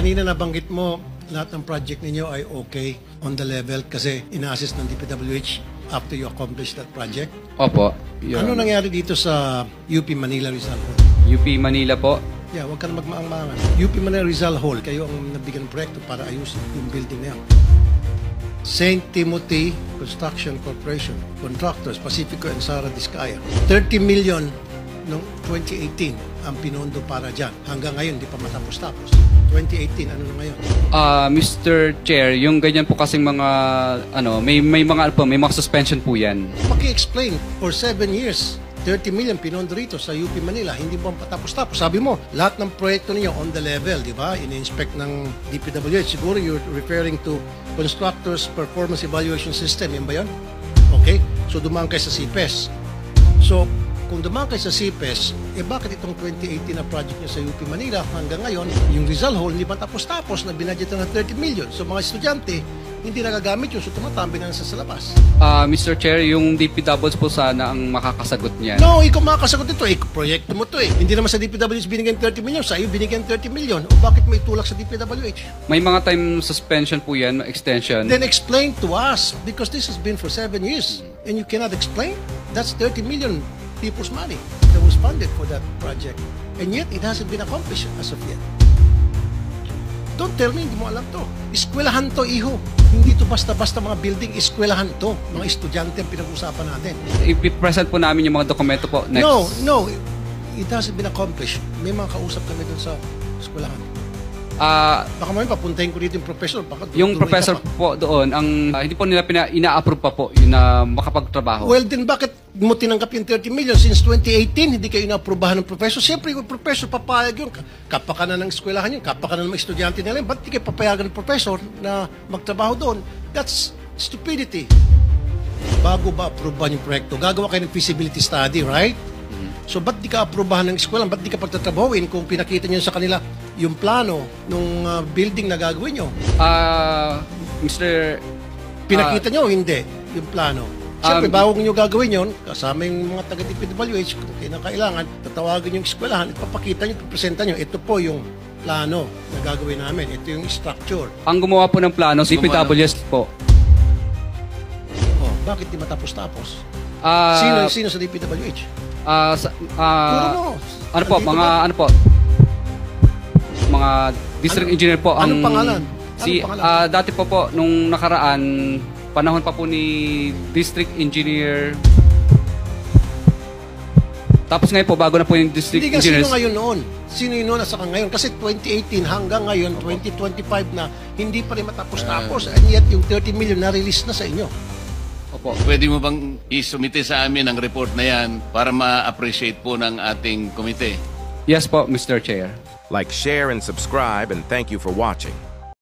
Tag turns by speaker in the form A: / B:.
A: Kanina nabanggit mo, lahat ng project ninyo ay okay on the level kasi ina-assist ng DPWH after you accomplish that project.
B: Opo.
A: Ano nangyari dito sa UP Manila Rizal Hall?
B: UP Manila po.
A: Yeah, huwag ka na magmaang-maangan. UP Manila Rizal Hall, kayo ang nabigyan ng proyekto para ayusin yung building na yan. St. Timothy Construction Corporation, contractors, Pacifico and Sara Discaya. 30 million noong 2018 ang pinondo para dyan. Hanggang ngayon, di pa matapos-tapos. 2018, ano na ngayon?
B: Mr. Chair, yung ganyan po kasing mga, may mga suspension po yan.
A: Paki-explain, for 7 years, 30 million pinondo rito sa UP Manila, hindi pa patapos-tapos. Sabi mo, lahat ng proyekto niyo on the level, di ba? In-inspect ng DPWH. Siguro you're referring to Constructors Performance Evaluation System, yan ba yun? Okay? So, dumaan kayo sa CPES. So, kung dumaan kayo sa CPES, bakit itong 2018 na project niyo sa UP Manila hanggang ngayon, yung Rizal Hall, hindi pa tapos-tapos na binadgetan ng 30 million. So, mga estudyante, hindi nagagamit yun, so tumatambi na sa labas.
B: Mr. Chair, yung DPWs po sana ang makakasagot niyan.
A: No, ikaw makakasagot ito. Proyekto mo to eh. Hindi naman sa DPWH binigyan 30 million, sa iyo binigyan 30 million. O bakit may tulak sa DPWH?
B: May mga time suspension po yan, extension.
A: Then explain to us, because this has been for 7 years. And you cannot explain? That's 30 million people's money that was funded for that project. And yet, it hasn't been accomplished as of yet. Don't tell me, hindi mo alam to. Eskwelahan to, iho. Hindi to basta-basta mga building, eskwelahan to. Mga estudyante ang pinag-usapan natin.
B: I-present po namin yung mga dokumento po next.
A: No. It hasn't been accomplished. May mga kausap kami dun sa eskwelahan. Baka mamaya papuntahin ko dito yung professor.
B: Yung professor po doon, hindi po nila ina-approve pa po yun na makapagtrabaho.
A: Well, then bakit mo tinanggap yung 30 million since 2018? Hindi kayo ina-approvehan ng professor. Siyempre, yung professor, papayag yun. Kapakanan ng eskwelahan yun. Kapakanan ng mga estudyante nila. Ba't di kayo papayagan ng professor na magtrabaho doon? That's stupidity. Bago ba approvehan yung proyekto, gagawa kayo ng feasibility study, right? So, ba't di ka aprubahan ng eskwela? Ba't di ka pagtatrabahuin kung pinakita nyo sa kanila yung plano ng building na gagawin nyo?
B: Mr.
A: Pinakita nyo o hindi yung plano? Siyempre, bago nyo gagawin yun, kasama yung mga taga-DPWH, kung kailangan, tatawagin yung eskwelahan, ipapakita nyo, ipapresenta nyo, ito po yung plano na gagawin namin. Ito yung structure.
B: Ang gumawa po ng plano, si PWS po.
A: Oh, bakit di matapos-tapos? Sino sa DPWH?
B: Mga district engineer po.
A: Anong pangalan?
B: Dati po, nung nakaraan, panahon pa po ni district engineer. Tapos ngayon po, bago na po yung district engineers.
A: Sino ngayon noon? Sino yun noon at saka ngayon? Kasi 2018 hanggang ngayon, 2025 na, hindi pa rin matapos-tapos. And yet, yung 30 million na-release na sa inyo.
B: Opo.
C: Pwede mo bang isumite sa amin ang report na yan para ma-appreciate po ng ating komite?
B: Yes po, Mr. Chair.
D: Like, share, and subscribe, and thank you for watching.